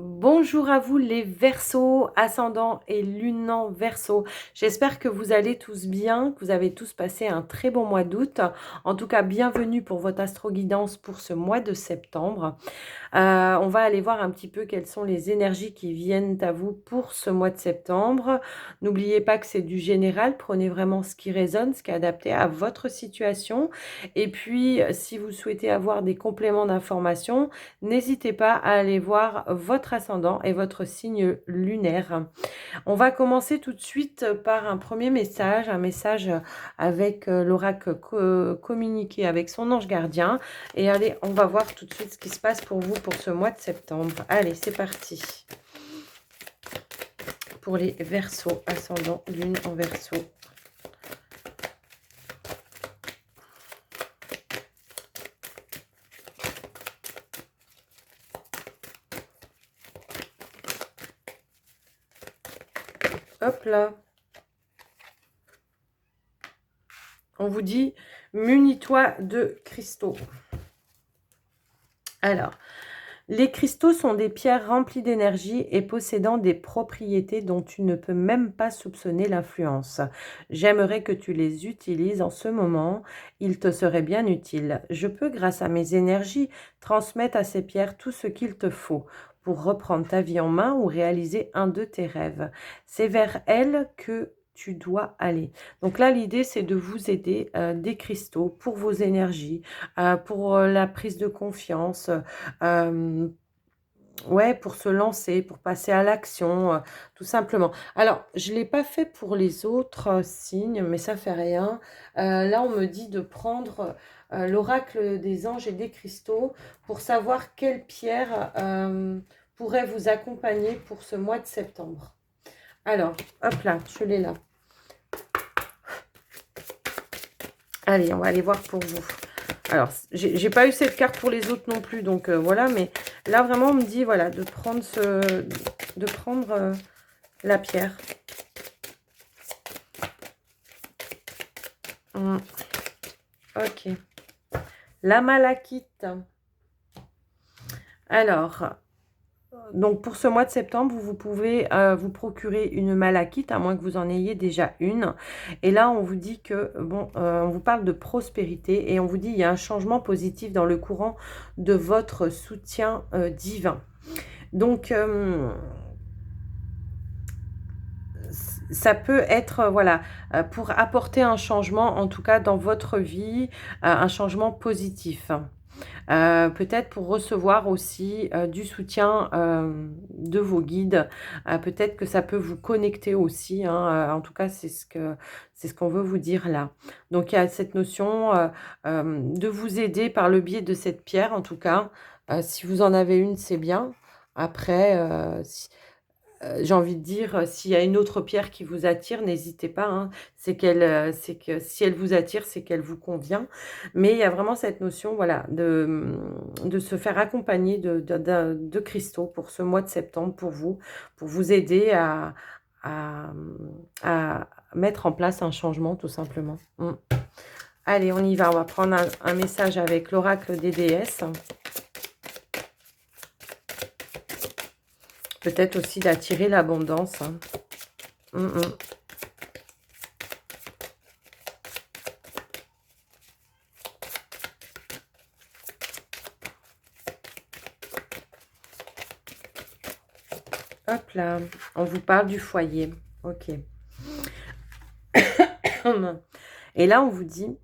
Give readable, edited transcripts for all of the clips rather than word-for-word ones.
Bonjour à vous les Verseaux, ascendant et lune en Verseau. J'espère que vous allez tous bien, que vous avez tous passé un très bon mois d'août. En tout cas, bienvenue pour votre astro-guidance pour ce mois de septembre. On va aller voir un petit peu quelles sont les énergies qui viennent à vous pour ce mois de septembre. N'oubliez pas que c'est du général, prenez vraiment ce qui résonne, ce qui est adapté à votre situation. Et puis, si vous souhaitez avoir des compléments d'information, n'hésitez pas à aller voir votre ascendant et votre signe lunaire. On va commencer tout de suite par un premier message, un message avec l'oracle communiqué avec son ange gardien. Et allez, on va voir tout de suite ce qui se passe pour vous pour ce mois de septembre. Allez, c'est parti. Pour les Verseaux, ascendant, lune en Verseau. Hop là. On vous dit, munis-toi de cristaux. Alors, les cristaux sont des pierres remplies d'énergie et possédant des propriétés dont tu ne peux même pas soupçonner l'influence. J'aimerais que tu les utilises en ce moment, ils te seraient bien utiles. Je peux, grâce à mes énergies, transmettre à ces pierres tout ce qu'il te faut pour reprendre ta vie en main ou réaliser un de tes rêves. C'est vers elles que tu dois aller. Donc là, l'idée, c'est de vous aider des cristaux pour vos énergies, pour la prise de confiance, ouais, pour se lancer, pour passer à l'action, tout simplement. Alors, je ne l'ai pas fait pour les autres signes, mais ça fait rien. Là, on me dit de prendre l'oracle des anges et des cristaux pour savoir quelle pierre pourrait vous accompagner pour ce mois de septembre. Alors, hop là, je l'ai là. Allez, on va aller voir pour vous. Alors, j'ai pas eu cette carte pour les autres non plus, donc voilà, mais là, vraiment, on me dit, voilà, de prendre, la pierre. Ok. La malachite. Alors, donc pour ce mois de septembre, vous pouvez vous procurer une malachite, à moins que vous en ayez déjà une. Et là, on vous dit que, bon, on vous parle de prospérité et on vous dit qu'il y a un changement positif dans le courant de votre soutien divin. Donc, ça peut être, voilà, pour apporter un changement, en tout cas dans votre vie, un changement positif. Peut-être pour recevoir aussi du soutien de vos guides. Peut-être que ça peut vous connecter aussi, hein, en tout cas, c'est ce qu'on veut vous dire là. Donc, il y a cette notion de vous aider par le biais de cette pierre, en tout cas. Si vous en avez une, c'est bien. Après, j'ai envie de dire, s'il y a une autre pierre qui vous attire, n'hésitez pas, hein. C'est que si elle vous attire, c'est qu'elle vous convient. Mais il y a vraiment cette notion, voilà, de se faire accompagner de cristaux pour ce mois de septembre pour vous aider à, à mettre en place un changement, tout simplement. Allez, on y va. On va prendre un message avec l'oracle des déesses. Peut-être aussi d'attirer l'abondance. Hop là, on vous parle du foyer. Ok. Et là, on vous dit,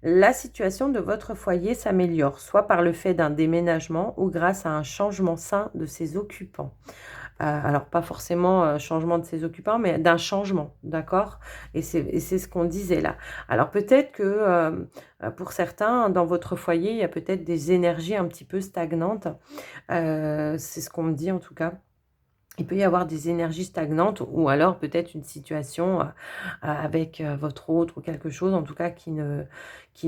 la situation de votre foyer s'améliore, soit par le fait d'un déménagement ou grâce à un changement sain de ses occupants. Alors, pas forcément changement de ses occupants, mais d'un changement, d'accord? Et c'est ce qu'on disait là. Alors, peut-être que pour certains, dans votre foyer, il y a peut-être des énergies un petit peu stagnantes. C'est ce qu'on me dit en tout cas. Il peut y avoir des énergies stagnantes ou alors peut-être une situation avec votre autre ou quelque chose en tout cas qui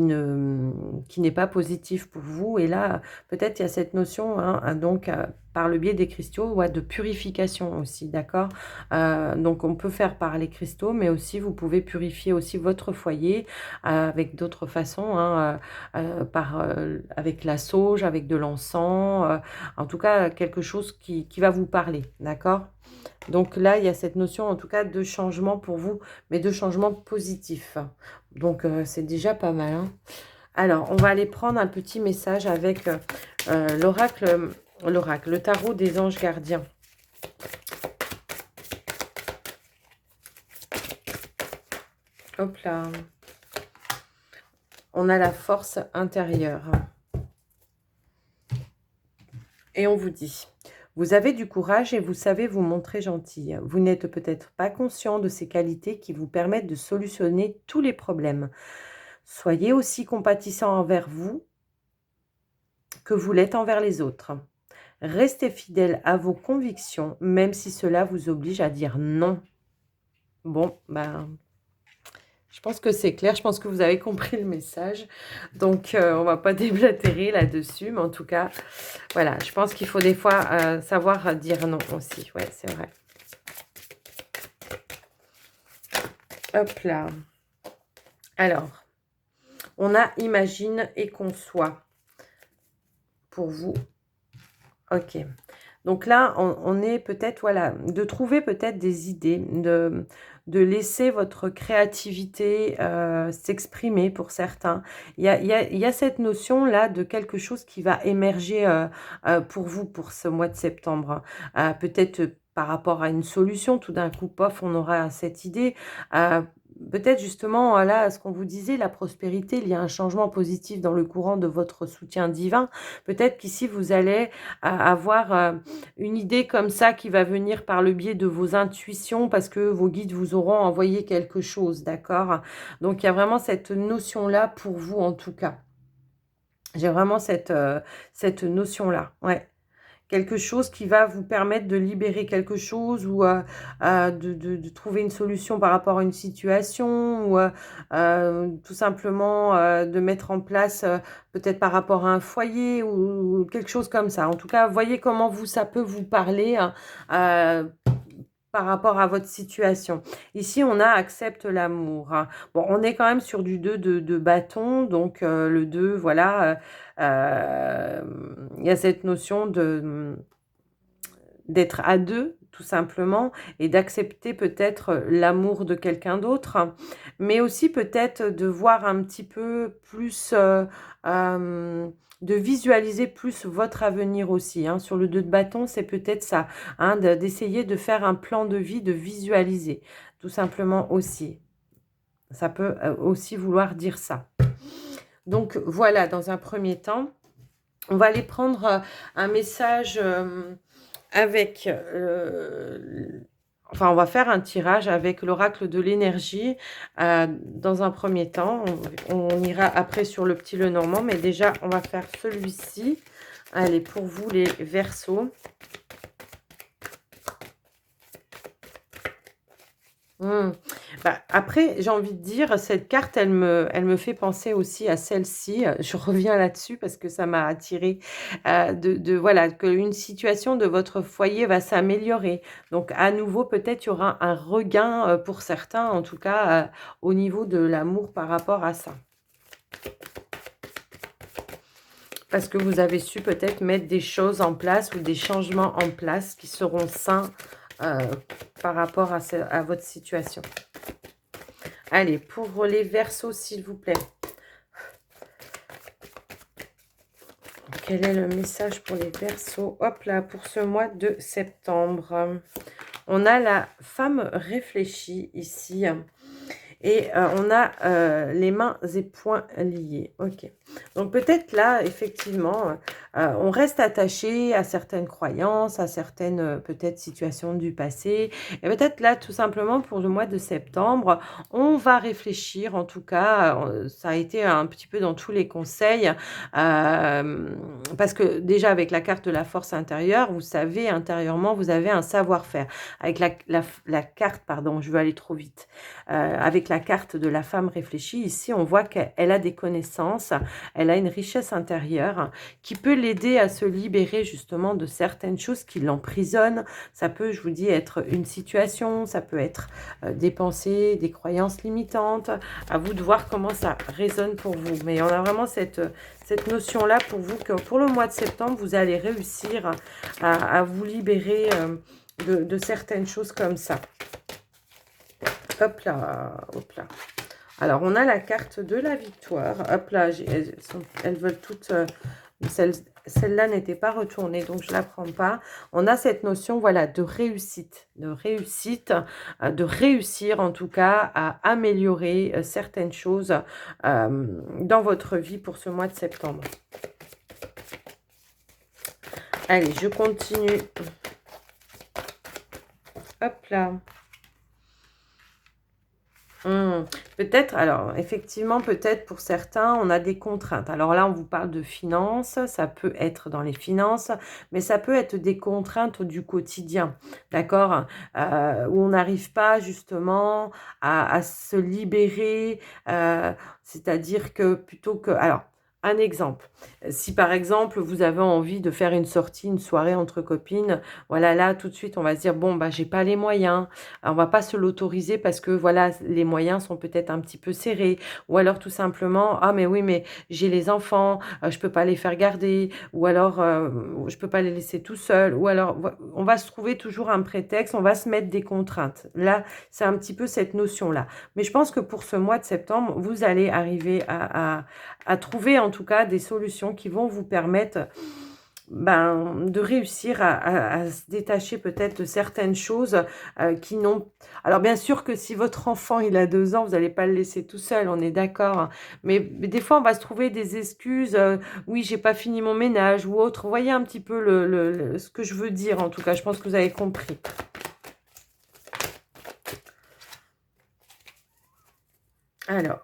n'est pas positif pour vous. Et là, peut-être il y a cette notion, hein, donc par le biais des cristaux, ouais, de purification aussi, d'accord? Donc on peut faire par les cristaux, mais aussi vous pouvez purifier aussi votre foyer avec d'autres façons, hein, avec la sauge, avec de l'encens, en tout cas quelque chose qui va vous parler, d'accord? Donc là, il y a cette notion en tout cas de changement pour vous, mais de changement positif. Donc c'est déjà pas mal, hein. Alors, on va aller prendre un petit message avec l'oracle, le tarot des anges gardiens. Hop là. On a la force intérieure. Et on vous dit, vous avez du courage et vous savez vous montrer gentille. Vous n'êtes peut-être pas conscient de ces qualités qui vous permettent de solutionner tous les problèmes. Soyez aussi compatissant envers vous que vous l'êtes envers les autres. Restez fidèle à vos convictions, même si cela vous oblige à dire non. Bon, ben, je pense que c'est clair. Je pense que vous avez compris le message. Donc, on va pas déblatérer là-dessus. Mais en tout cas, voilà. Je pense qu'il faut des fois savoir dire non aussi. Ouais, c'est vrai. Hop là. Alors, on a imagine et conçoit pour vous. Ok. Donc là, on est peut-être, voilà, de trouver peut-être des idées, de laisser votre créativité s'exprimer pour certains. Il y a cette notion-là de quelque chose qui va émerger pour vous pour ce mois de septembre. Peut-être par rapport à une solution, tout d'un coup, pof, on aura cette idée. Peut-être justement, là, ce qu'on vous disait, la prospérité, il y a un changement positif dans le courant de votre soutien divin. Peut-être qu'ici, vous allez avoir une idée comme ça qui va venir par le biais de vos intuitions parce que vos guides vous auront envoyé quelque chose, d'accord? Donc, il y a vraiment cette notion-là pour vous, en tout cas. J'ai vraiment cette notion-là, ouais. Quelque chose qui va vous permettre de libérer quelque chose ou de trouver une solution par rapport à une situation ou tout simplement de mettre en place peut-être par rapport à un foyer ou quelque chose comme ça. En tout cas, voyez comment ça peut vous parler hein, par rapport à votre situation. Ici, on a accepte l'amour, hein. Bon, on est quand même sur du 2 de bâton, donc le 2, voilà, il y a cette notion d'être à deux, tout simplement, et d'accepter peut-être l'amour de quelqu'un d'autre, mais aussi peut-être de voir un petit peu plus, de visualiser plus votre avenir aussi, hein. Sur le 2 de bâton, c'est peut-être ça, hein, d'essayer de faire un plan de vie, de visualiser, tout simplement aussi. Ça peut aussi vouloir dire ça. Donc voilà, dans un premier temps, on va aller prendre un message avec, enfin, on va faire un tirage avec l'oracle de l'énergie dans un premier temps. On ira après sur le petit Lenormand, mais déjà, on va faire celui-ci. Allez, pour vous les Verseaux. Bah, après, j'ai envie de dire, cette carte, elle me fait penser aussi à celle-ci. Je reviens là-dessus parce que ça m'a attirée. Voilà, qu'une situation de votre foyer va s'améliorer. Donc, à nouveau, peut-être, il y aura un regain pour certains, en tout cas, au niveau de l'amour par rapport à ça. Parce que vous avez su peut-être mettre des choses en place ou des changements en place qui seront sains par rapport à votre situation. Allez, pour les Verseaux, s'il vous plaît. Quel est le message pour les Verseaux? Hop là, pour ce mois de septembre. On a la femme réfléchie ici. Et on a les mains et poings liés. Ok. Donc peut-être là, effectivement, on reste attaché à certaines croyances, à certaines peut-être situations du passé. Et peut-être là, tout simplement, pour le mois de septembre, on va réfléchir. En tout cas, ça a été un petit peu dans tous les conseils. Parce que déjà, avec la carte de la force intérieure, vous savez, intérieurement, vous avez un savoir-faire. Avec la carte, pardon, je veux aller trop vite. Avec la carte de la femme réfléchie, ici, on voit qu'elle a des connaissances, elle a une richesse intérieure qui peut l'aider à se libérer justement de certaines choses qui l'emprisonnent. Ça peut, je vous dis, être une situation, ça peut être des pensées, des croyances limitantes. À vous de voir comment ça résonne pour vous. Mais on a vraiment cette notion-là pour vous que pour le mois de septembre, vous allez réussir à vous libérer de certaines choses comme ça. Hop là, hop là. Alors, on a la carte de la victoire. Hop là, elles veulent toutes... celle-là n'était pas retournée, donc je ne la prends pas. On a cette notion, voilà, de réussite, de réussir en tout cas à améliorer certaines choses dans votre vie pour ce mois de septembre. Allez, je continue. Hop là. Peut-être, alors effectivement, peut-être pour certains, on a des contraintes. Alors là, on vous parle de finances, ça peut être dans les finances, mais ça peut être des contraintes du quotidien, d'accord? Où on n'arrive pas justement à se libérer, c'est-à-dire que plutôt que... Alors, un exemple, si par exemple vous avez envie de faire une sortie, une soirée entre copines, voilà, là tout de suite on va se dire bon bah j'ai pas les moyens, on va pas se l'autoriser parce que voilà, les moyens sont peut-être un petit peu serrés. Ou alors tout simplement, ah mais oui, mais j'ai les enfants, je peux pas les faire garder. Ou alors, je peux pas les laisser tout seuls. Ou alors, on va se trouver toujours un prétexte, on va se mettre des contraintes. Là, c'est un petit peu cette notion-là. Mais je pense que pour ce mois de septembre, vous allez arriver à trouver en tout cas des solutions qui vont vous permettre de réussir à se détacher peut-être de certaines choses qui n'ont... Alors bien sûr que si votre enfant il a 2 ans, vous n'allez pas le laisser tout seul, on est d'accord. Hein. Mais des fois on va se trouver des excuses, oui j'ai pas fini mon ménage ou autre. Vous voyez un petit peu ce que je veux dire en tout cas, je pense que vous avez compris. Alors,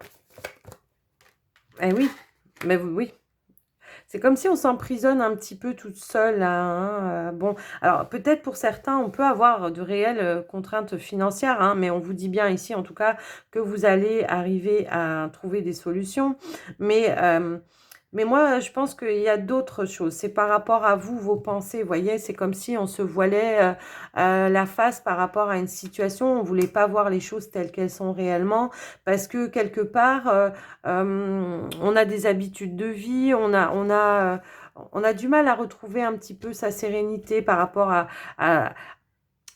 eh oui, mais oui. C'est comme si on s'emprisonne un petit peu toute seule, là, hein, bon, alors peut-être pour certains, on peut avoir de réelles contraintes financières, hein, mais on vous dit bien ici, en tout cas, que vous allez arriver à trouver des solutions. Mais moi, je pense qu'il y a d'autres choses. C'est par rapport à vous, vos pensées. Vous voyez, c'est comme si on se voilait la face par rapport à une situation. On ne voulait pas voir les choses telles qu'elles sont réellement parce que quelque part, on a des habitudes de vie, on a du mal à retrouver un petit peu sa sérénité par rapport à,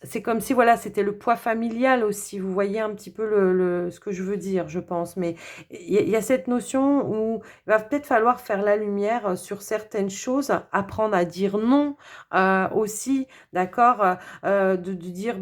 c'est comme si, voilà, c'était le poids familial aussi. Vous voyez un petit peu ce que je veux dire, je pense. Mais il y a cette notion où il va peut-être falloir faire la lumière sur certaines choses, apprendre à dire non aussi, d'accord de dire,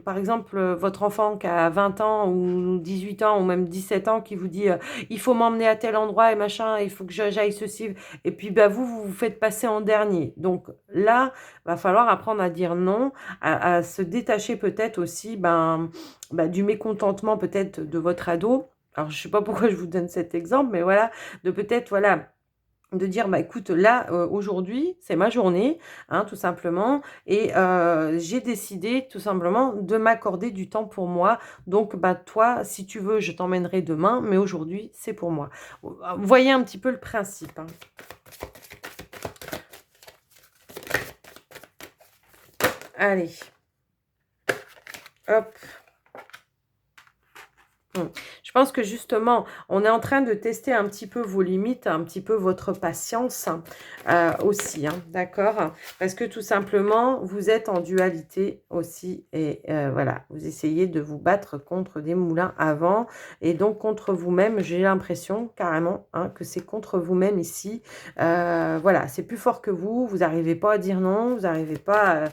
par exemple, votre enfant qui a 20 ans ou 18 ans ou même 17 ans qui vous dit il faut m'emmener à tel endroit et machin, il faut que j'aille ceci. Et puis, vous vous faites passer en dernier. Donc là, va falloir apprendre à dire non, à se détacher peut-être aussi du mécontentement peut-être de votre ado. Alors, je ne sais pas pourquoi je vous donne cet exemple, mais voilà, de peut-être, voilà, de dire, écoute, là, aujourd'hui, c'est ma journée, hein, tout simplement, et j'ai décidé tout simplement de m'accorder du temps pour moi. Donc, toi, si tu veux, je t'emmènerai demain, mais aujourd'hui, c'est pour moi. Vous voyez un petit peu le principe, hein. Allez. Hop. Je pense que justement, on est en train de tester un petit peu vos limites, un petit peu votre patience aussi, hein, d'accord? Parce que tout simplement, vous êtes en dualité aussi et voilà, vous essayez de vous battre contre des moulins à vent et donc contre vous-même. J'ai l'impression carrément hein, que c'est contre vous-même ici. Voilà, c'est plus fort que vous, vous n'arrivez pas à dire non, vous n'arrivez pas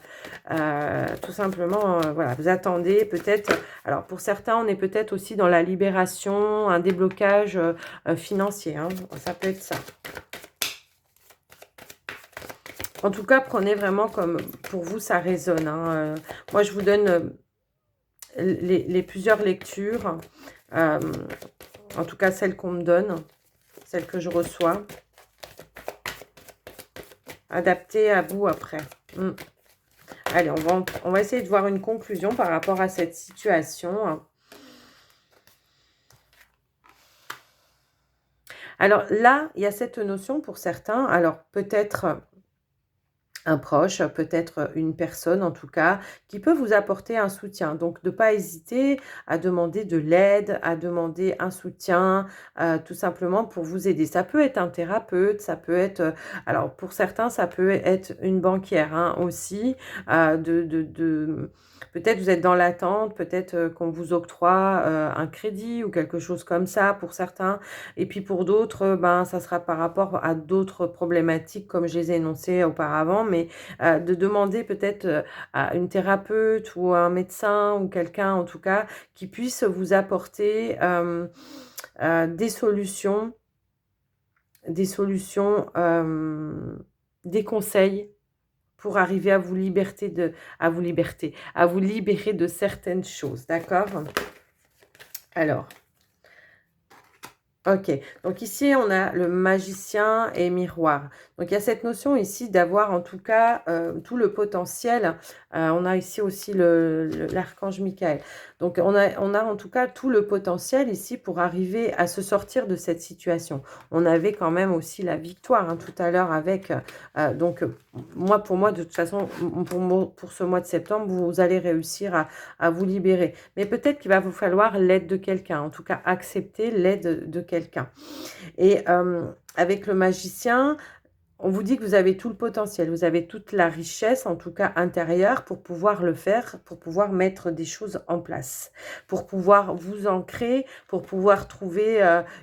tout simplement, voilà, vous attendez peut-être... Alors, pour certains, on est peut-être aussi dans la libération, un déblocage financier. Hein. Ça peut être ça. En tout cas, prenez vraiment comme pour vous, ça résonne. Hein. Moi, je vous donne les plusieurs lectures. En tout cas, celles qu'on me donne, celles que je reçois. Adaptées à vous après. Allez, on va essayer de voir une conclusion par rapport à cette situation. Alors là, il y a cette notion pour certains, alors peut-être un proche, peut-être une personne en tout cas, qui peut vous apporter un soutien. Donc de pas hésiter à demander de l'aide, à demander un soutien, tout simplement pour vous aider. Ça peut être un thérapeute, ça peut être, alors pour certains, ça peut être une banquière, hein, aussi, peut-être vous êtes dans l'attente, peut-être, qu'on vous octroie, un crédit ou quelque chose comme ça pour certains. Et puis pour d'autres, ben, ça sera par rapport à d'autres problématiques comme je les ai énoncées auparavant, mais de demander peut-être, à une thérapeute ou un médecin ou quelqu'un en tout cas qui puisse vous apporter, des solutions des solutions, des conseils pour arriver à vous libérer de certaines choses, d'accord? Alors OK, donc ici, on a le magicien et miroir. Donc il y a cette notion ici d'avoir en tout cas, tout le potentiel. On a ici aussi l'archange Michael. Donc on a en tout cas tout le potentiel ici pour arriver à se sortir de cette situation. On avait quand même aussi la victoire, hein, tout à l'heure avec, donc pour moi, de toute façon, pour ce mois de septembre, vous allez réussir à vous libérer. Mais peut-être qu'il va vous falloir l'aide de quelqu'un, en tout cas accepter l'aide de quelqu'un. Et avec le magicien, on vous dit que vous avez tout le potentiel, vous avez toute la richesse, en tout cas intérieure, pour pouvoir le faire, pour pouvoir mettre des choses en place, pour pouvoir vous ancrer, pour pouvoir trouver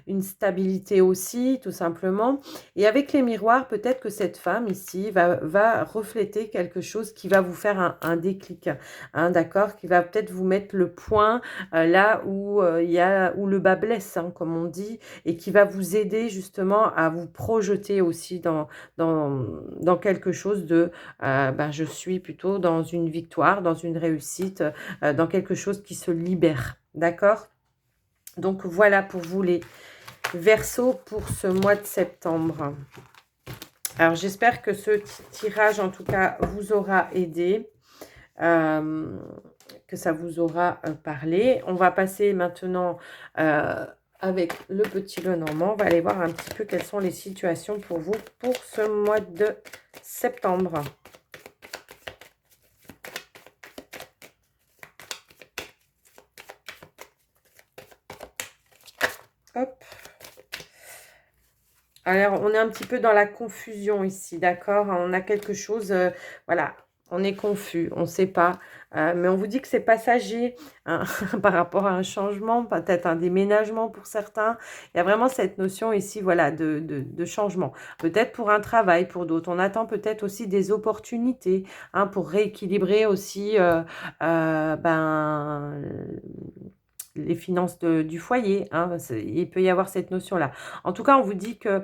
une stabilité aussi, tout simplement. Et avec les miroirs, peut-être que cette femme ici va refléter quelque chose qui va vous faire un déclic, hein, d'accord, qui va peut-être vous mettre le point là où où le bas blesse, hein, comme on dit, et qui va vous aider justement à vous projeter aussi dans quelque chose de, ben, je suis plutôt dans une victoire, dans une réussite, dans quelque chose qui se libère. D'accord? Donc voilà pour vous les Verseaux pour ce mois de septembre. Alors j'espère que ce tirage en tout cas vous aura aidé, que ça vous aura parlé. On va passer maintenant avec le petit Lenormand. On va aller voir un petit peu quelles sont les situations pour vous pour ce mois de septembre. Hop. Alors, on est un petit peu dans la confusion ici, d'accord? On a quelque chose, voilà, on est confus, on ne sait pas, mais on vous dit que c'est passager, hein, par rapport à un changement, peut-être un déménagement pour certains. Il y a vraiment cette notion ici, voilà, de changement. Peut-être pour un travail, pour d'autres. On attend peut-être aussi des opportunités, hein, pour rééquilibrer aussi, ben, les finances du foyer, hein, il peut y avoir cette notion-là. En tout cas, on vous dit que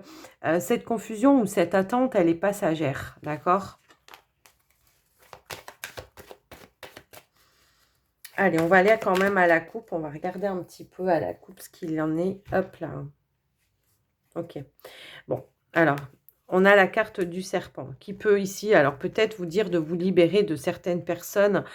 cette confusion ou cette attente, elle est passagère, d'accord? Allez, on va aller quand même à la coupe. On va regarder un petit peu à la coupe ce qu'il en est. Hop là. Ok. Bon, alors, on a la carte du serpent qui peut ici, alors peut-être vous dire de vous libérer de certaines personnes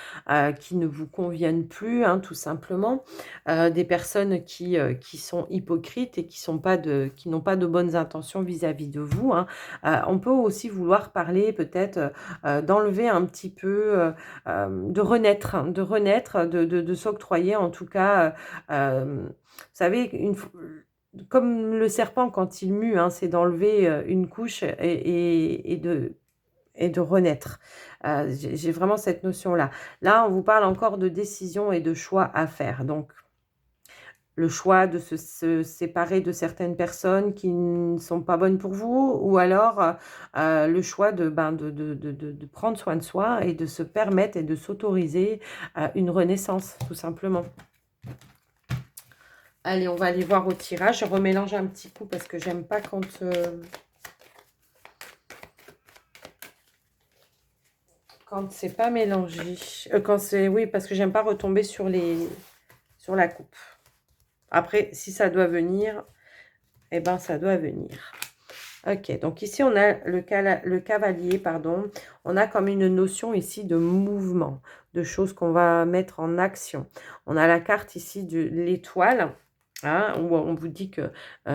qui ne vous conviennent plus, hein, tout simplement. Des personnes qui sont hypocrites et qui n'ont pas de bonnes intentions vis-à-vis de vous, hein. On peut aussi vouloir parler peut-être d'enlever un petit peu, de renaître, de s'octroyer en tout cas, vous savez, comme le serpent quand il mue, hein, c'est d'enlever, une couche et de renaître. J'ai vraiment cette notion-là. Là, on vous parle encore de décisions et de choix à faire. Donc, le choix de se séparer de certaines personnes qui ne sont pas bonnes pour vous ou alors, le choix de prendre soin de soi et de se permettre et de s'autoriser, une renaissance, tout simplement. Allez, on va aller voir au tirage. Je remélange un petit coup parce que j'aime pas quand c'est pas mélangé. Quand c'est, oui, parce que j'aime pas retomber sur la coupe. Après, si ça doit venir, eh ben ça doit venir. Ok, donc ici on a le cavalier, pardon. On a comme une notion ici de mouvement, de choses qu'on va mettre en action. On a la carte ici de l'étoile. hein, où on vous dit que,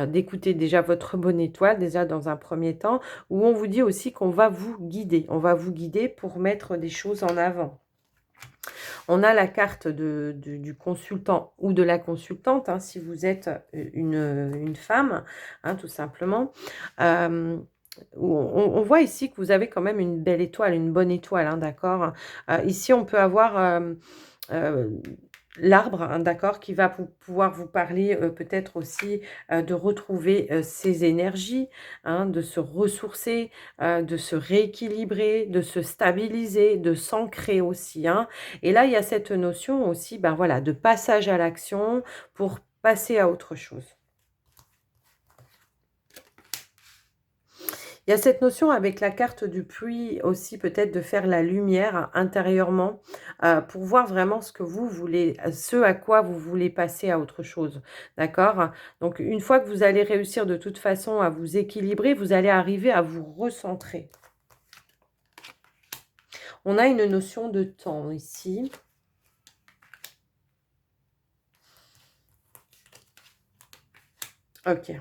d'écouter déjà votre bonne étoile, déjà dans un premier temps, où on vous dit aussi qu'on va vous guider. On va vous guider pour mettre des choses en avant. On a la carte du consultant ou de la consultante, hein, si vous êtes une femme, hein, tout simplement. Hem, où on voit ici que vous avez quand même une belle étoile, une bonne étoile, hein, d'accord? Ici, on peut avoir, heu, l'arbre, hein, d'accord, qui va pouvoir vous parler, peut-être aussi, de retrouver, ses énergies, hein, de se ressourcer, de se rééquilibrer, de se stabiliser, de s'ancrer aussi, hein. Et là, il y a cette notion aussi, ben, voilà, de passage à l'action pour passer à autre chose. Il y a cette notion avec la carte du puits aussi peut-être de faire la lumière intérieurement, pour voir vraiment ce que vous voulez, ce à quoi vous voulez passer à autre chose, d'accord? Donc une fois que vous allez réussir de toute façon à vous équilibrer, vous allez arriver à vous recentrer. On a une notion de temps ici. OK.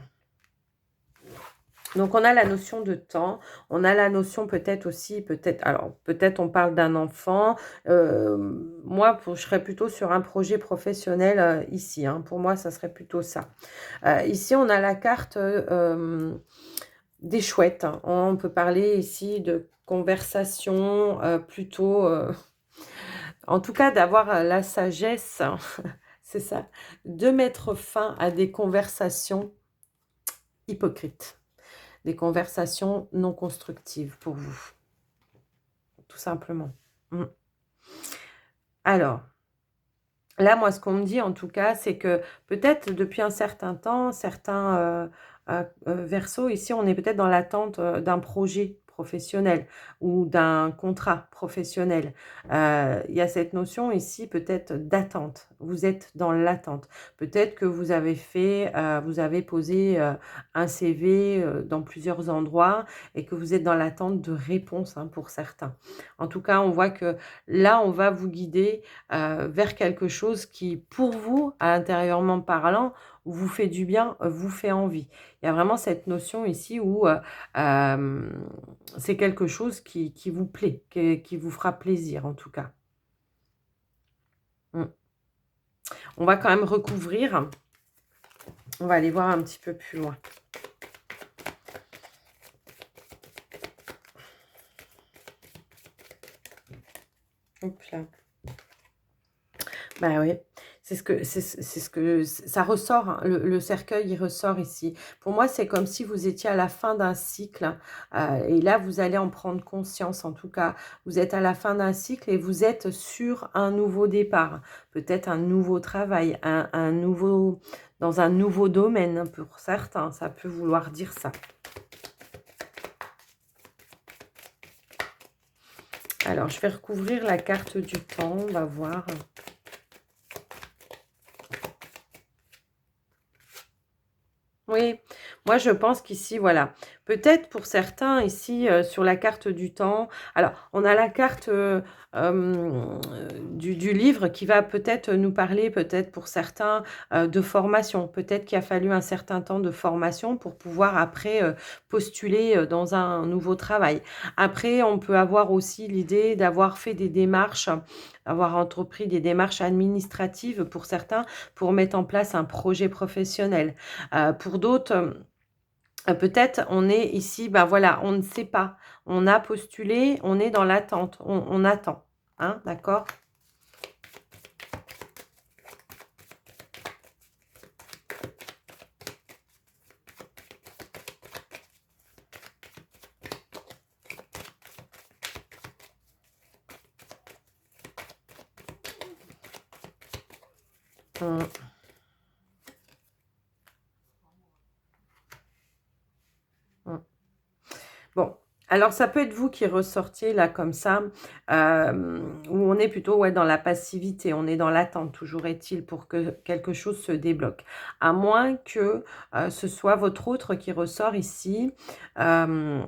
Donc on a la notion de temps, on a la notion peut-être aussi, peut-être alors peut-être on parle d'un enfant, moi je serais plutôt sur un projet professionnel, ici, hein. Pour moi, ça serait plutôt ça. Ici, on a la carte, des chouettes, hein. On peut parler ici de conversation, plutôt, en tout cas d'avoir, la sagesse, c'est ça, de mettre fin à des conversations hypocrites. Des conversations non constructives pour vous, tout simplement. Mmh. Alors, là, moi, ce qu'on me dit, en tout cas, c'est que peut-être depuis un certain temps, certains, Verseaux, ici, on est peut-être dans l'attente, d'un projet professionnel ou d'un contrat professionnel. Il y a cette notion ici peut-être d'attente. Vous êtes dans l'attente. Peut-être que vous avez fait, vous avez posé, un CV, dans plusieurs endroits et que vous êtes dans l'attente de réponses, hein, pour certains. En tout cas, on voit que là, on va vous guider vers quelque chose qui, pour vous, intérieurement parlant, vous fait du bien, vous fait envie. Il y a vraiment cette notion ici où, c'est quelque chose qui vous plaît, qui vous fera plaisir en tout cas. Mmh. On va quand même recouvrir. On va aller voir un petit peu plus loin. Hop là. Bah, oui, c'est ce que ça ressort, hein, le cercueil, il ressort ici. Pour moi, c'est comme si vous étiez à la fin d'un cycle, et là, vous allez en prendre conscience. En tout cas, vous êtes à la fin d'un cycle et vous êtes sur un nouveau départ. Peut-être un nouveau travail, un nouveau dans un nouveau domaine, pour certains, ça peut vouloir dire ça. Alors, je vais recouvrir la carte du temps, on va voir. Oui, moi je pense qu'ici, voilà, peut-être pour certains ici, sur la carte du temps, alors on a la carte, du livre qui va peut-être nous parler, peut-être pour certains, de formation. Peut-être qu'il a fallu un certain temps de formation pour pouvoir après, postuler, dans un nouveau travail. Après, on peut avoir aussi l'idée d'avoir fait des démarches, avoir entrepris des démarches administratives pour certains, pour mettre en place un projet professionnel. Pour d'autres, peut-être on est ici, bah, voilà, on ne sait pas. On a postulé, on est dans l'attente, on attend, hein, d'accord? Mmh, mmh. Bon, alors ça peut être vous qui ressortiez là comme ça, où on est plutôt, ouais, dans la passivité, on est dans l'attente, toujours est-il, pour que quelque chose se débloque. À moins que, ce soit votre autre qui ressort ici, hem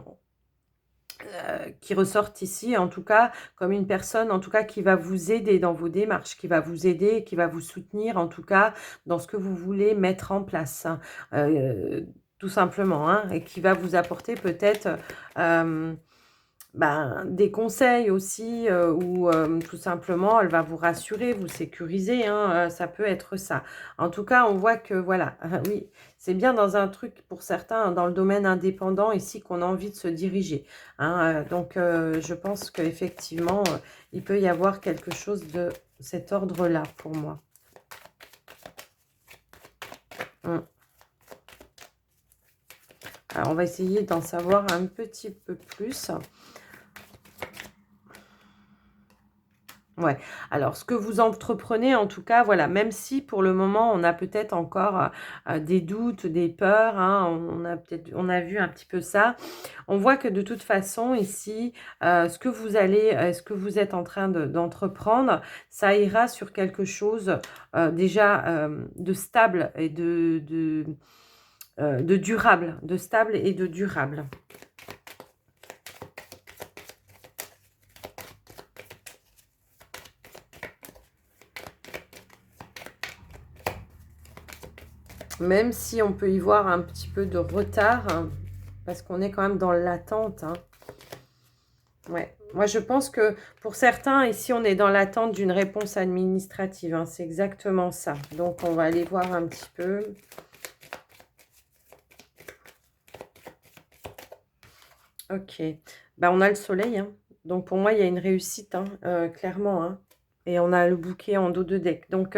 qui ressortent ici, en tout cas, comme une personne, en tout cas, qui va vous aider dans vos démarches, qui va vous aider, qui va vous soutenir, en tout cas, dans ce que vous voulez mettre en place, hein, tout simplement, hein, et qui va vous apporter peut-être, ben, des conseils aussi, ou tout simplement, elle va vous rassurer, vous sécuriser, hein, ça peut être ça. En tout cas, on voit que voilà, oui, c'est bien dans un truc pour certains, dans le domaine indépendant ici qu'on a envie de se diriger, hein, donc je pense qu'effectivement, il peut y avoir quelque chose de cet ordre-là pour moi. Mmh. Alors on va essayer d'en savoir un petit peu plus. Ouais, alors ce que vous entreprenez en tout cas, voilà, même si pour le moment on a peut-être encore, des doutes, des peurs, hein, on a vu un petit peu ça. On voit que de toute façon ici, ce que vous êtes en train d'entreprendre, ça ira sur quelque chose, déjà, de stable et de durable, de stable et de durable. Même si on peut y voir un petit peu de retard, hein, parce qu'on est quand même dans l'attente, hein. Ouais. Moi, je pense que pour certains, ici, on est dans l'attente d'une réponse administrative, hein. C'est exactement ça. Donc, on va aller voir un petit peu. Ok. Bah, on a le soleil, hein. Donc, pour moi, il y a une réussite, hein, clairement, hein. Et on a le bouquet en dos de deck. Donc,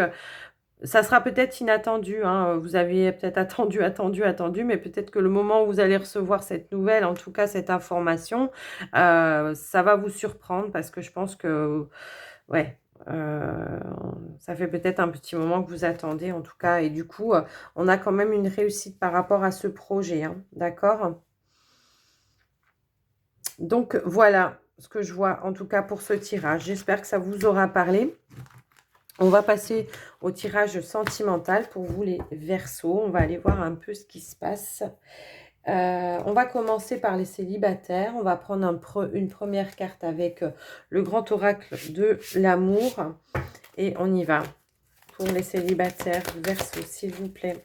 ça sera peut-être inattendu, hein, vous avez peut-être attendu, attendu, attendu, mais peut-être que le moment où vous allez recevoir cette nouvelle, en tout cas cette information, ça va vous surprendre parce que je pense que, ouais, ça fait peut-être un petit moment que vous attendez en tout cas et du coup, on a quand même une réussite par rapport à ce projet, hein, d'accord? Donc voilà ce que je vois en tout cas pour ce tirage. J'espère que ça vous aura parlé. On va passer au tirage sentimental pour vous les Verseaux. On va aller voir un peu ce qui se passe. On va commencer par les célibataires. On va prendre une première carte avec le grand oracle de l'amour. Et on y va. Pour les célibataires Verseaux, s'il vous plaît.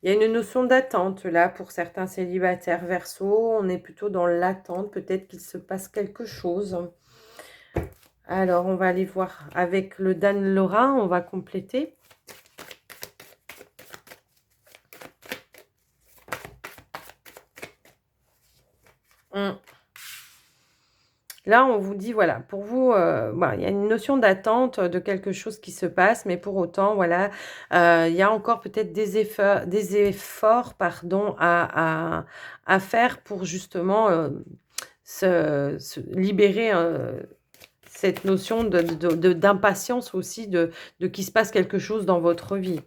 Il y a une notion d'attente là pour certains célibataires Verseaux. On est plutôt dans l'attente. Peut-être qu'il se passe quelque chose. Alors, on va aller voir avec le Dan Lorrain. On va compléter. Là, on vous dit, voilà, pour vous, il y a une notion d'attente de quelque chose qui se passe, mais pour autant, voilà, il y a encore peut-être des efforts pardon, à faire pour justement se libérer cette notion d'impatience aussi, de qu'il se passe quelque chose dans votre vie.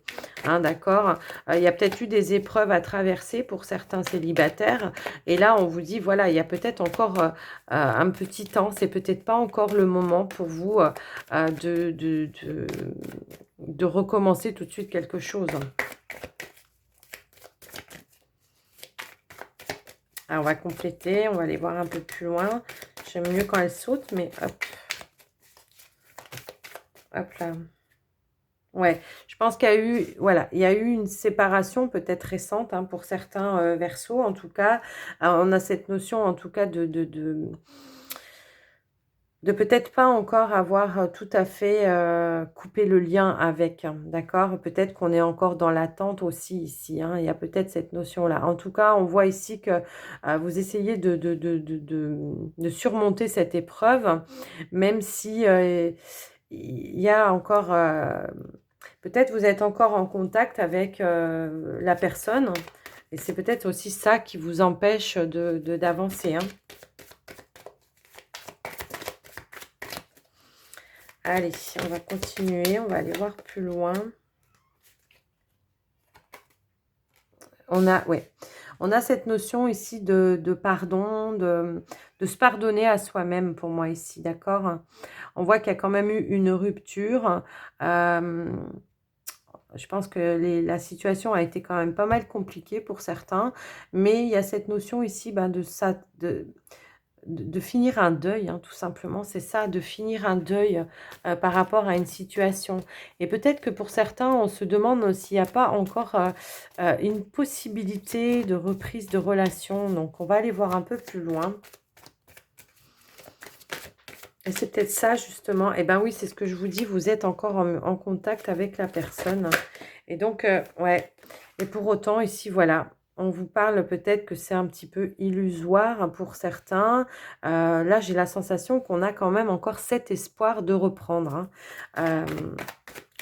Hein, d'accord. Il y a peut-être eu des épreuves à traverser pour certains célibataires. Et là, on vous dit, voilà, il y a peut-être encore un petit temps. C'est peut-être pas encore le moment pour vous de recommencer tout de suite quelque chose. Alors, on va compléter. On va aller voir un peu plus loin. J'aime mieux quand elle saute, mais hop. Hop là. Ouais, je pense qu'il y a eu, voilà, il y a eu une séparation peut-être récente hein, pour certains Verseaux, en tout cas. On a cette notion, en tout cas, de peut-être pas encore avoir tout à fait coupé le lien avec, hein, d'accord? Peut-être qu'on est encore dans l'attente aussi ici, hein, il y a peut-être cette notion-là. En tout cas, on voit ici que vous essayez de surmonter cette épreuve, même si il y a encore... peut-être vous êtes encore en contact avec la personne et c'est peut-être aussi ça qui vous empêche d'avancer, hein. Allez, on va continuer, on va aller voir plus loin. Ouais, on a cette notion ici de pardon, de se pardonner à soi-même pour moi ici, d'accord? On voit qu'il y a quand même eu une rupture. Je pense que la situation a été quand même pas mal compliquée pour certains, mais il y a cette notion ici, ben, de finir un deuil, hein, tout simplement. C'est ça, de finir un deuil par rapport à une situation. Et peut-être que pour certains, on se demande s'il n'y a pas encore une possibilité de reprise de relation. Donc, on va aller voir un peu plus loin. Et c'est peut-être ça, justement. Eh bien oui, c'est ce que je vous dis, vous êtes encore en contact avec la personne. Et donc, ouais. Et pour autant, ici, voilà, on vous parle peut-être que c'est un petit peu illusoire pour certains. Là, j'ai la sensation qu'on a quand même encore cet espoir de reprendre, hein.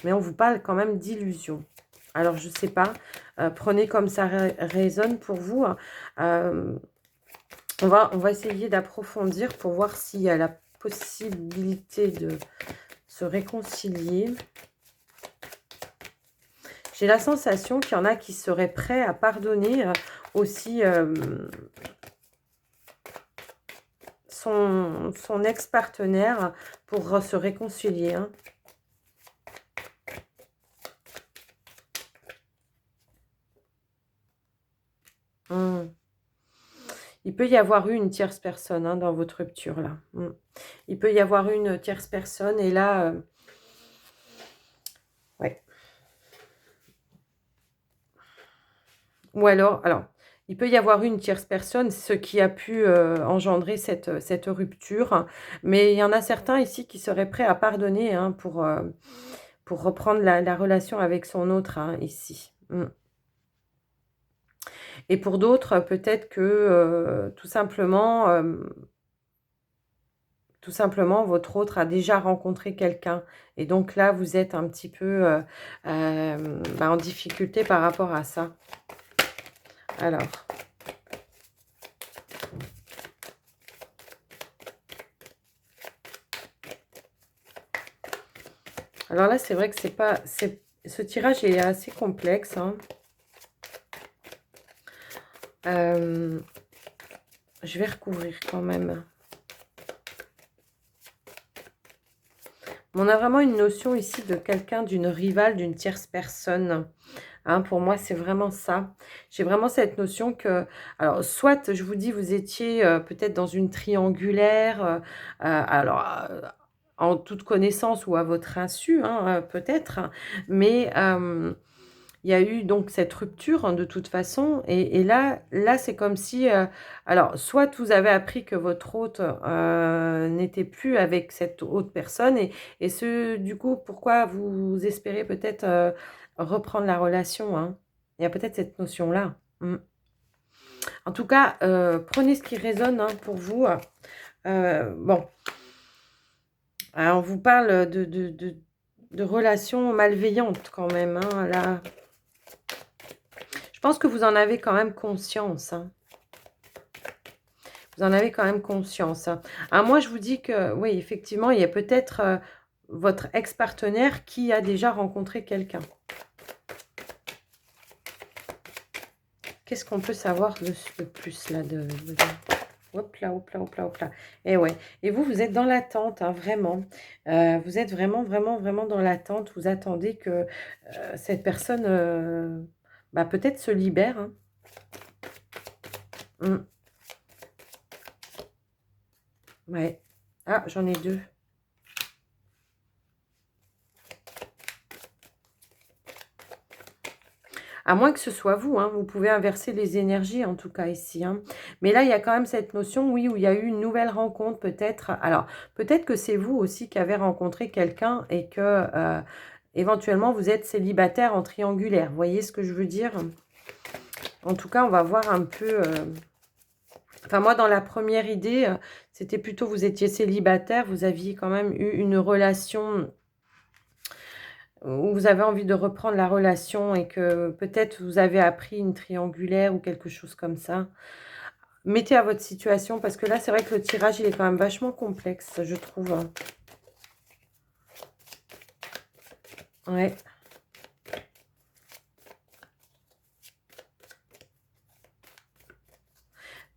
Mais on vous parle quand même d'illusion. Alors, je ne sais pas. Prenez comme ça résonne pour vous, hein. On va essayer d'approfondir pour voir s'il y a la possibilité de se réconcilier. J'ai la sensation qu'il y en a qui seraient prêts à pardonner aussi son ex-partenaire pour se réconcilier, hein. Il peut y avoir eu une tierce personne, hein, dans votre rupture là. Il peut y avoir eu une tierce personne et là, ouais. Ou alors, il peut y avoir eu une tierce personne, ce qui a pu engendrer cette rupture. Mais il y en a certains ici qui seraient prêts à pardonner, hein, pour reprendre la relation avec son autre, hein, ici. Et pour d'autres, peut-être que tout simplement, votre autre a déjà rencontré quelqu'un. Et donc là, vous êtes un petit peu bah, en difficulté par rapport à ça. Alors là, c'est vrai que ce tirage est assez complexe, hein. Je vais recouvrir quand même. On a vraiment une notion ici de quelqu'un, d'une rivale, d'une tierce personne. Hein, pour moi, c'est vraiment ça. J'ai vraiment cette notion que... Alors, soit, je vous dis, vous étiez peut-être dans une triangulaire, en toute connaissance ou à votre insu, hein, peut-être. Mais il y a eu donc cette rupture, hein, de toute façon. Et là c'est comme si... alors, soit vous avez appris que votre hôte n'était plus avec cette autre personne. Du coup, pourquoi vous espérez peut-être reprendre la relation, hein. Il y a peut-être cette notion-là. En tout cas, prenez ce qui résonne, hein, pour vous. Bon, on vous parle de relations malveillantes quand même, hein, là. Je pense que vous en avez quand même conscience, hein. Vous en avez quand même conscience, hein. Moi, je vous dis que, oui, effectivement, il y a peut-être votre ex-partenaire qui a déjà rencontré quelqu'un. Qu'est-ce qu'on peut savoir de plus, là, hop là, hop là, hop là, hop là. Et ouais. Et vous êtes dans l'attente, hein, vraiment. Vous êtes vraiment, vraiment, vraiment dans l'attente. Vous attendez que cette personne, bah, peut-être se libère, hein. Ouais. Ah, j'en ai deux. À moins que ce soit vous, hein, vous pouvez inverser les énergies en tout cas ici, hein. Mais là, il y a quand même cette notion, oui, où il y a eu une nouvelle rencontre peut-être. Alors, peut-être que c'est vous aussi qui avez rencontré quelqu'un et que éventuellement vous êtes célibataire en triangulaire. Vous voyez ce que je veux dire? En tout cas, on va voir un peu... Enfin, moi, dans la première idée, c'était plutôt vous étiez célibataire, vous aviez quand même eu une relation où vous avez envie de reprendre la relation et que peut-être vous avez appris une triangulaire ou quelque chose comme ça. Mettez à votre situation parce que là, c'est vrai que le tirage, il est quand même vachement complexe, je trouve, hein. Ouais.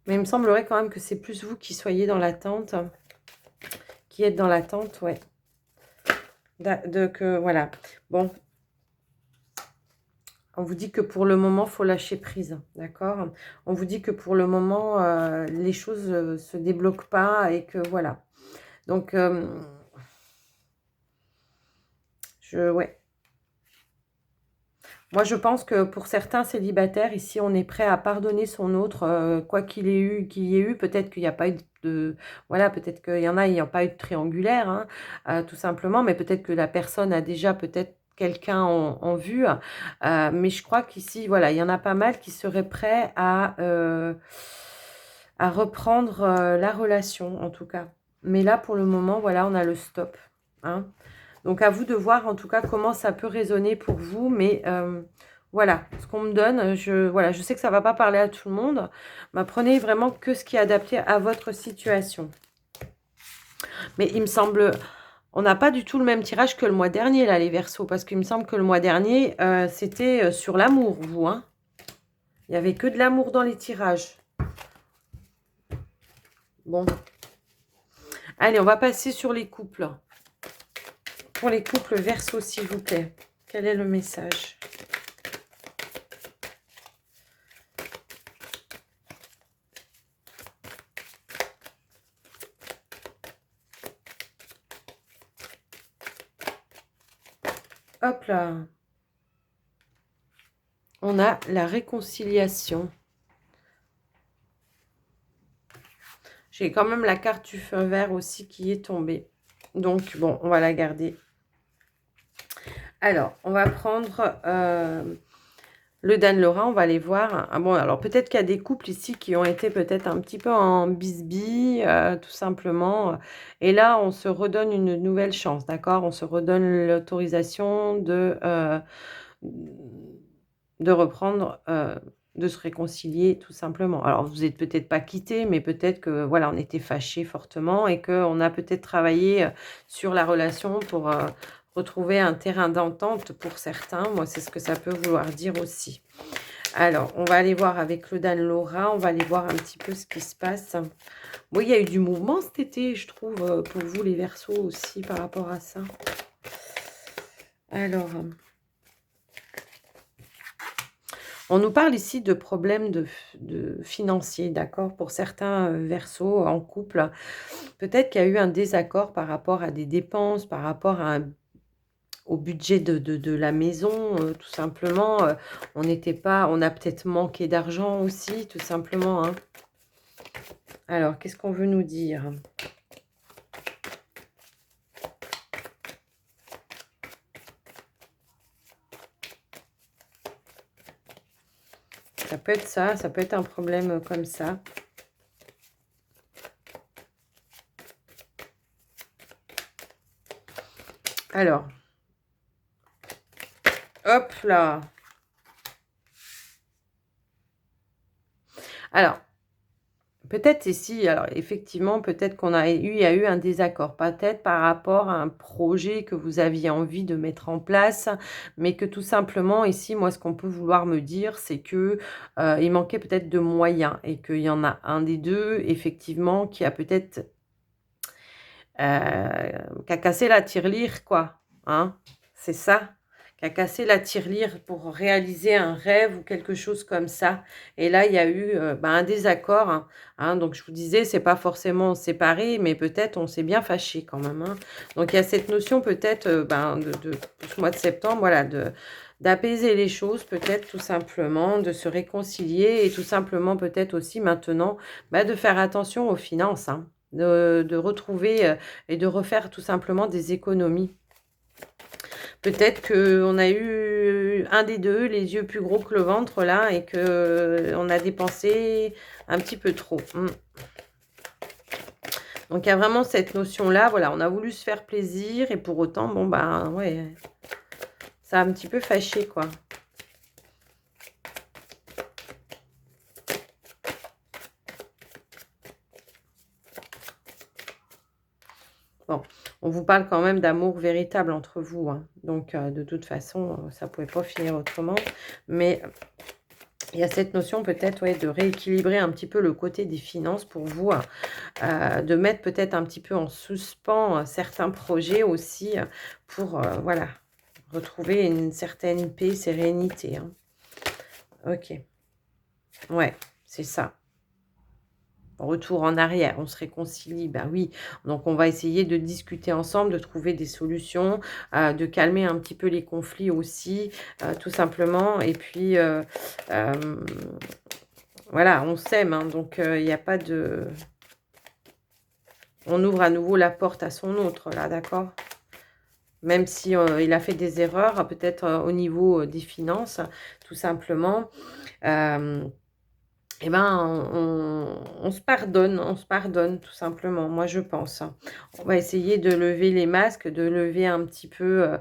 Mais il me semblerait quand même que c'est plus vous qui soyez dans l'attente, qui êtes dans l'attente, ouais. Voilà. Bon. On vous dit que pour le moment, il faut lâcher prise, d'accord? On vous dit que pour le moment, les choses se débloquent pas et que voilà. Donc, ouais. Moi, je pense que pour certains célibataires, ici, on est prêt à pardonner son autre, quoi qu'il y ait eu. Peut-être qu'il n'y a pas eu de... Voilà, peut-être qu'il y en a, il n'y a pas eu de triangulaire, hein, tout simplement. Mais peut-être que la personne a déjà peut-être quelqu'un en vue. Mais je crois qu'ici, voilà, il y en a pas mal qui seraient prêts à reprendre la relation, en tout cas. Mais là, pour le moment, voilà, on a le stop, hein. Donc, à vous de voir, en tout cas, comment ça peut résonner pour vous. Mais voilà, ce qu'on me donne, voilà, je sais que ça ne va pas parler à tout le monde. Mais prenez vraiment que ce qui est adapté à votre situation. Mais il me semble... On n'a pas du tout le même tirage que le mois dernier, là, les Verseaux. Parce qu'il me semble que le mois dernier, c'était sur l'amour, vous, hein. Il n'y avait que de l'amour dans les tirages. Bon. Allez, on va passer sur les couples. Pour les couples Verseaux, s'il vous plaît. Quel est le message ? Hop là. On a la réconciliation. J'ai quand même la carte du feu vert aussi qui est tombée. Donc, bon, on va la garder. Alors, on va prendre le Dan-Laura, on va aller voir. Ah bon, alors peut-être qu'il y a des couples ici qui ont été peut-être un petit peu en bisbille, tout simplement. Et là, on se redonne une nouvelle chance, d'accord? On se redonne l'autorisation de reprendre, de se réconcilier tout simplement. Alors, vous n'êtes peut-être pas quittés, mais peut-être que voilà, on était fâchés fortement et qu'on a peut-être travaillé sur la relation pour retrouver un terrain d'entente pour certains. Moi, c'est ce que ça peut vouloir dire aussi. Alors, on va aller voir avec le Dan Laura, on va aller voir un petit peu ce qui se passe. Bon, il y a eu du mouvement cet été, je trouve, pour vous les Verseaux aussi par rapport à ça. Alors... On nous parle ici de problèmes de financiers, d'accord? Pour certains Verseaux en couple, peut-être qu'il y a eu un désaccord par rapport à des dépenses, par rapport au budget de la maison, tout simplement. On a peut-être manqué d'argent aussi, tout simplement, hein. Alors, qu'est-ce qu'on veut nous dire ? Ça peut être ça peut être un problème comme ça. Alors, hop là. Alors, peut-être ici, alors effectivement, peut-être il y a eu un désaccord, peut-être par rapport à un projet que vous aviez envie de mettre en place, mais que tout simplement ici, moi, ce qu'on peut vouloir me dire, c'est que il manquait peut-être de moyens et qu'il y en a un des deux, effectivement, qui a peut-être qui a cassé la tirelire, quoi, hein, c'est ça? Qui a cassé la tirelire pour réaliser un rêve ou quelque chose comme ça. Et là, il y a eu un désaccord, hein. Donc, je vous disais, c'est pas forcément séparé, mais peut-être on s'est bien fâché quand même, hein. Donc, il y a cette notion peut-être de ce mois de septembre, voilà, d'apaiser les choses peut-être tout simplement, de se réconcilier et tout simplement peut-être aussi maintenant de faire attention aux finances, hein, de retrouver et de refaire tout simplement des économies. Peut-être qu'on a eu un des deux, les yeux plus gros que le ventre là, et qu'on a dépensé un petit peu trop. Donc, il y a vraiment cette notion-là, voilà, on a voulu se faire plaisir, et pour autant, bon, ouais, ça a un petit peu fâché, quoi. Bon, on vous parle quand même d'amour véritable entre vous, hein. Donc, de toute façon, ça ne pouvait pas finir autrement. Mais il y a cette notion peut-être, ouais, de rééquilibrer un petit peu le côté des finances pour vous, de mettre peut-être un petit peu en suspens certains projets aussi pour, voilà, retrouver une certaine paix, sérénité, hein. OK. Ouais, c'est ça. Retour en arrière, on se réconcilie, bah oui. Donc on va essayer de discuter ensemble, de trouver des solutions, de calmer un petit peu les conflits aussi, tout simplement et puis, hem, voilà, on s'aime, hein, donc il y a pas de on ouvre à nouveau la porte à son autre là, d'accord? Même si, il a fait des erreurs, peut-être, au niveau, des finances, tout simplement, hem et ben, on se pardonne tout simplement, moi je pense, hein. On va essayer de lever les masques, de lever un petit peu,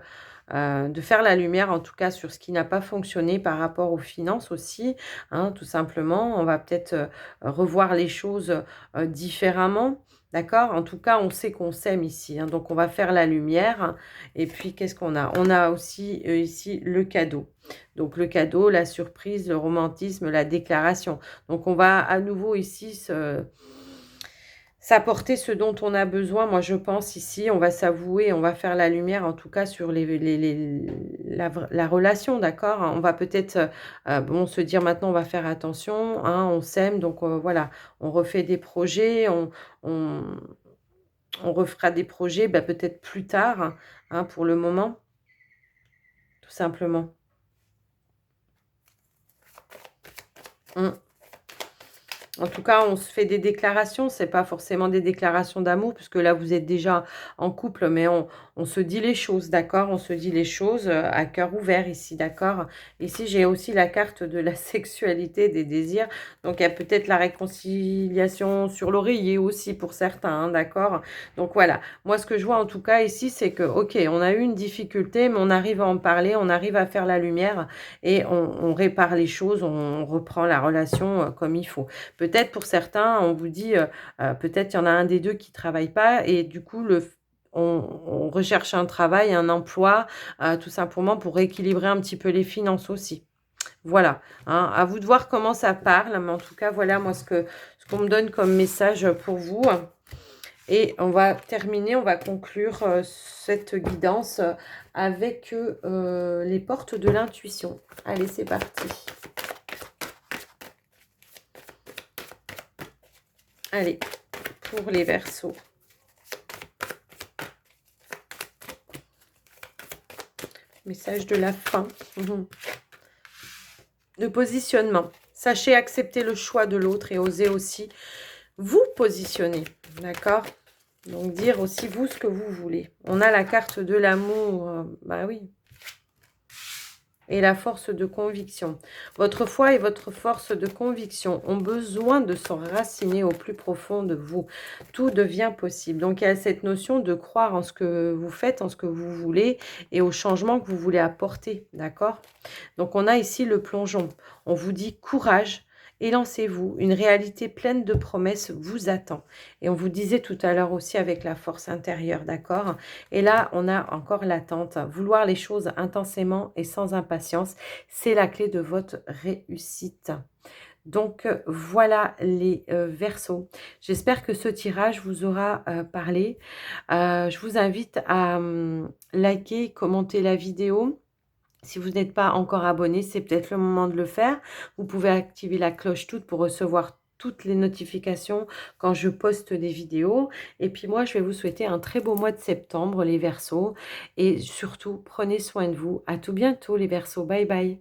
de faire la lumière en tout cas sur ce qui n'a pas fonctionné par rapport aux finances aussi, hein, tout simplement. On va peut-être, revoir les choses, différemment, d'accord? En tout cas, on sait qu'on s'aime ici, hein, donc on va faire la lumière et puis qu'est-ce qu'on a? On a aussi, ici le cadeau. Donc le cadeau, la surprise, le romantisme, la déclaration. Donc on va à nouveau ici s'apporter ce dont on a besoin. Moi, je pense ici, on va s'avouer, on va faire la lumière en tout cas sur la relation, d'accord? On va peut-être, bon, se dire maintenant on va faire attention, hein, on s'aime donc voilà, on refait des projets, on on refera des projets, bah, peut-être plus tard, hein, pour le moment, tout simplement. Mmh. En tout cas, on se fait des déclarations, c'est pas forcément des déclarations d'amour puisque là, vous êtes déjà en couple, mais on se dit les choses, d'accord? On se dit les choses, à cœur ouvert ici, d'accord? Ici, j'ai aussi la carte de la sexualité, des désirs, donc il y a peut-être la réconciliation sur l'oreiller aussi pour certains, hein, d'accord? Donc voilà, moi, ce que je vois en tout cas ici, c'est que, OK, on a eu une difficulté, mais on arrive à en parler, on arrive à faire la lumière et on répare les choses, on reprend la relation, comme il faut. Peut-être pour certains, on vous dit, peut-être il y en a un des 2 qui travaille pas et du coup on recherche un travail, un emploi, tout simplement pour rééquilibrer un petit peu les finances aussi. Voilà, hein, à vous de voir comment ça parle, mais en tout cas, voilà moi ce qu'on me donne comme message, pour vous et on va terminer, on va conclure, cette guidance, avec, les portes de l'intuition. Allez, c'est parti. Allez, pour les Verseaux. Message de la fin. Mmh. De positionnement. Sachez accepter le choix de l'autre et osez aussi vous positionner. D'accord? Donc dire aussi vous ce que vous voulez. On a la carte de l'amour. Bah oui. Et la force de conviction. Votre foi et votre force de conviction ont besoin de s'enraciner au plus profond de vous. Tout devient possible. Donc, il y a cette notion de croire en ce que vous faites, en ce que vous voulez et au changement que vous voulez apporter. D'accord? Donc, on a ici le plongeon. On vous dit courage. Élancez-vous, une réalité pleine de promesses vous attend. Et on vous disait tout à l'heure aussi avec la force intérieure, d'accord? Et là, on a encore l'attente. Vouloir les choses intensément et sans impatience, c'est la clé de votre réussite. Donc, voilà les Verseaux. J'espère que ce tirage vous aura parlé. Je vous invite à liker, commenter la vidéo. Si vous n'êtes pas encore abonné, c'est peut-être le moment de le faire. Vous pouvez activer la cloche toute pour recevoir toutes les notifications quand je poste des vidéos. Et puis moi, je vais vous souhaiter un très beau mois de septembre, les Verseaux. Et surtout, prenez soin de vous. À tout bientôt, les Verseaux. Bye bye.